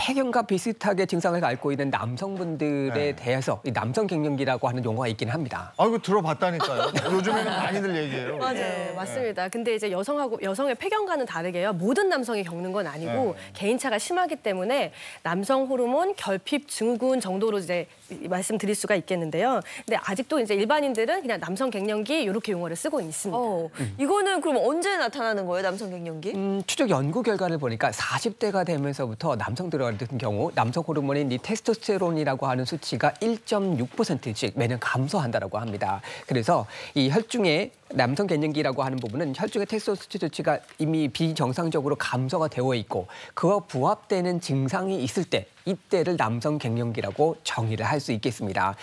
폐경과 비슷하게 증상을 앓고 있는 남성분들에 네. 대해서 이 남성 갱년기라고 하는 용어가 있긴 합니다. 아, 이거 들어봤다니까요. 요즘에는 많이들 얘기해요. 맞아요. 네, 맞습니다. 근데 이제 여성의 폐경과는 다르게요. 모든 남성이 겪는 건 아니고 개인차가 심하기 때문에 남성 호르몬 결핍 증후군 정도로 이제 말씀드릴 수가 있겠는데요. 근데 아직도 이제 일반인들은 그냥 남성 갱년기 이렇게 용어를 쓰고 있습니다. 이거는 그럼 언제 나타나는 거예요, 남성 갱년기? 추적 연구 결과를 보니까 40대가 되면서부터 남성들 같은 경우 남성 호르몬인 이 테스토스테론이라고 하는 수치가 1.6%씩 매년 감소한다고 합니다. 그래서 이 혈중에 남성 갱년기라고 하는 부분은 혈중의 테스토스테론 수치가 이미 비정상적으로 감소가 되어 있고 그와 부합되는 증상이 있을 때 이때를 남성 갱년기라고 정의를 할 수 있겠습니다.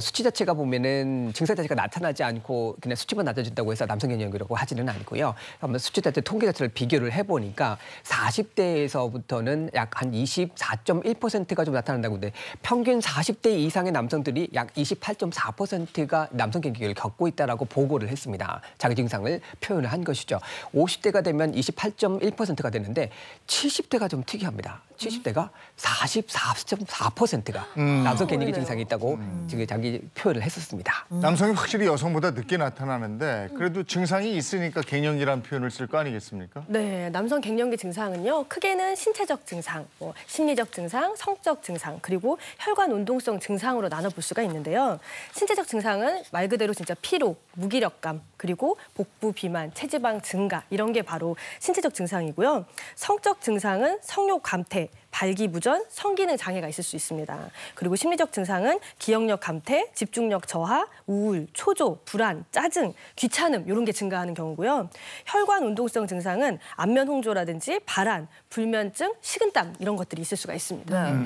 수치 자체가 보면은 증상 자체가 나타나지 않고 그냥 수치만 낮아진다고 해서 남성 갱년기라고 하지는 않고요. 한번 수치 자체 통계 자체를 비교를 해보니까 40대에서부터는 약 한 24.1%가 좀 나타난다고 하는데 평균 40대 이상의 남성들이 약 28.4%가 남성 갱년기를 겪고 있다라고 보고를 했습니다. 자기 증상을 표현을 한 것이죠. 50대가 되면 28.1%가 되는데 70대가 좀 특이합니다. 70대가 44.4%가 남성 갱년기 증상이 있다고 지금 자기 표현을 했었습니다. 남성이 확실히 여성보다 늦게 나타나는데 그래도 증상이 있으니까 갱년기라는 표현을 쓸 거 아니겠습니까? 네, 남성 갱년기 증상은요. 크게는 신체적 증상, 심리적 증상, 성적 증상, 그리고 혈관 운동성 증상으로 나눠볼 수가 있는데요. 신체적 증상은 말 그대로 진짜 피로, 무기력감, 그리고 복부 비만, 체지방 증가 이런 게 바로 신체적 증상이고요. 성적 증상은 성욕 감퇴, 발기부전, 성기능 장애가 있을 수 있습니다. 그리고 심리적 증상은 기억력 감퇴, 집중력 저하, 우울, 초조, 불안, 짜증, 귀찮음 이런 게 증가하는 경우고요. 혈관 운동성 증상은 안면 홍조라든지 발한, 불면증, 식은땀 이런 것들이 있을 수가 있습니다.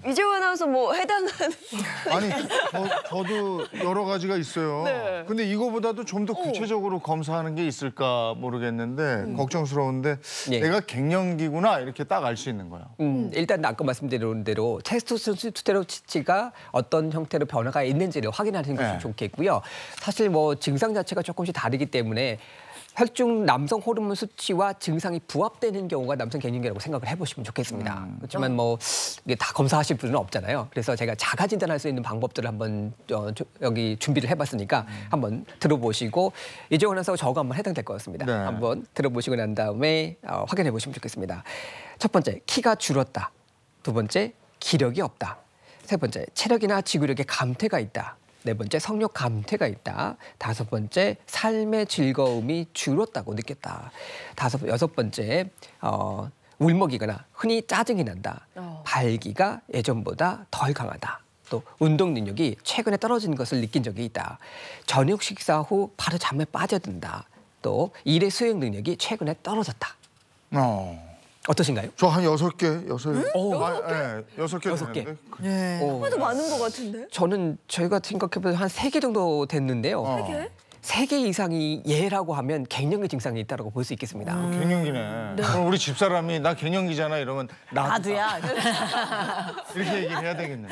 이재호 아나운서 뭐 해당하는... 아니, 저도 여러 가지가 있어요. 네. 근데 이거보다도 좀 더 구체적으로 검사하는 게 있을까 모르겠는데 걱정스러운데 예. 내가 갱년기구나 이렇게 딱 알 수 있는 거야. 일단 아까 말씀드린 대로 테스토스테론 수치가 어떤 형태로 변화가 있는지를 확인하는 것이 네. 좋겠고요. 사실 뭐 증상 자체가 조금씩 다르기 때문에 혈중 남성 호르몬 수치와 증상이 부합되는 경우가 남성 갱년기라고 생각을 해보시면 좋겠습니다. 그렇지만 뭐 이게 다 검사하실 분은 없잖아요. 그래서 제가 자가 진단할 수 있는 방법들을 한번 여기 준비를 해봤으니까 한번 들어보시고 이재원 아나운서가 저거 한번 해당될 것 같습니다. 네. 한번 들어보시고 난 다음에 확인해 보시면 좋겠습니다. 첫 번째, 키가 줄었다. 두 번째, 기력이 없다. 세 번째, 체력이나 지구력에 감퇴가 있다. 네 번째, 성욕 감퇴가 있다. 다섯 번째, 삶의 즐거움이 줄었다고 느꼈다. 여섯 번째, 울먹이거나 흔히 짜증이 난다. 발기가 예전보다 덜 강하다. 또 운동 능력이 최근에 떨어진 것을 느낀 적이 있다. 저녁 식사 후 바로 잠에 빠져든다. 또 일의 수행 능력이 최근에 떨어졌다. 어떠신가요? 저 한 6개, 6개. 네? 6개 여섯 개. 되는데. 해도 많은 것 같은데? 저희가 생각해보면 한 3개 정도 됐는데요. 3개? 3개 이상이 예라고 하면 갱년기 증상이 있다고 볼 수 있겠습니다. 갱년기네. 그럼 우리 집사람이 나 갱년기잖아 이러면 나도야. 이렇게 얘기를 해야 되겠네.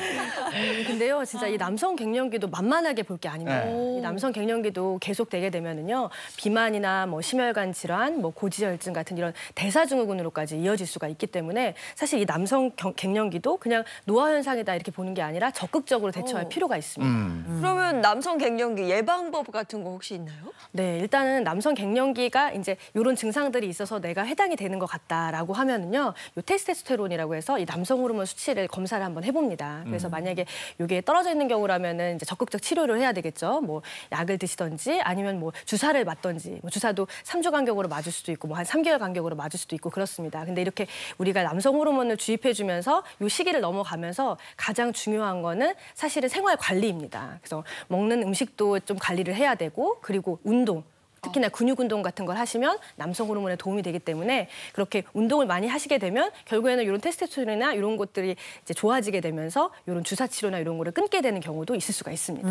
근데요, 진짜 이 남성 갱년기도 만만하게 볼 게 아닙니다. 이 남성 갱년기도 계속되게 되면은요, 비만이나 뭐 심혈관 질환, 뭐 고지혈증 같은 이런 대사증후군으로까지 이어질 수가 있기 때문에 사실 이 남성 갱년기도 그냥 노화 현상이다 이렇게 보는 게 아니라 적극적으로 대처할 필요가 있습니다. 그러면 남성 갱년기 예방법 같은 거 혹시 있나요? 네, 일단은 남성 갱년기가 이제 이런 증상들이 있어서 내가 해당이 되는 것 같다라고 하면은요, 요 테스토스테론이라고 해서 이 남성 호르몬 수치를 검사를 한번 해봅니다. 그래서 만약에 이게 떨어져 있는 경우라면은 이제 적극적 치료를 해야 되겠죠. 뭐 약을 드시던지 아니면 뭐 주사를 맞던지, 뭐 주사도 3주 간격으로 맞을 수도 있고 뭐 한 3개월 간격으로 맞을 수도 있고 그렇습니다. 근데 이렇게 우리가 남성 호르몬을 주입해주면서 요 시기를 넘어가면서 가장 중요한 거는 사실은 생활 관리입니다. 그래서 먹는 음식도 좀 관리를 해야 되고 그리고 운동. 특히나 근육 운동 같은 걸 하시면 남성 호르몬에 도움이 되기 때문에 그렇게 운동을 많이 하시게 되면 결국에는 이런 테스토스테론이나 이런 것들이 이제 좋아지게 되면서 이런 주사 치료나 이런 거를 끊게 되는 경우도 있을 수가 있습니다.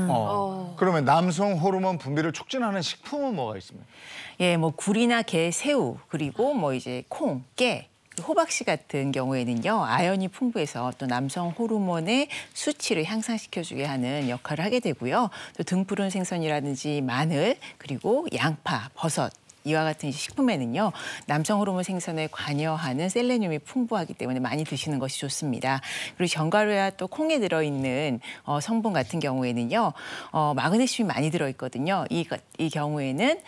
그러면 남성 호르몬 분비를 촉진하는 식품은 뭐가 있습니까? 예, 뭐 굴이나 게, 새우, 그리고 뭐 이제 콩, 깨, 호박씨 같은 경우에는요, 아연이 풍부해서 또 남성 호르몬의 수치를 향상시켜주게 하는 역할을 하게 되고요. 또 등푸른 생선이라든지 마늘, 그리고 양파, 버섯, 이와 같은 식품에는요, 남성 호르몬 생성에 관여하는 셀레늄이 풍부하기 때문에 많이 드시는 것이 좋습니다. 그리고 견과류와 또 콩에 들어있는 성분 같은 경우에는요, 마그네슘이 많이 들어있거든요. 이 경우에는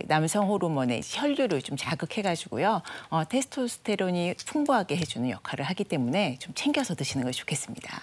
남성 호르몬의 혈류를 좀 자극해가지고요, 테스토스테론이 풍부하게 해주는 역할을 하기 때문에 좀 챙겨서 드시는 것이 좋겠습니다.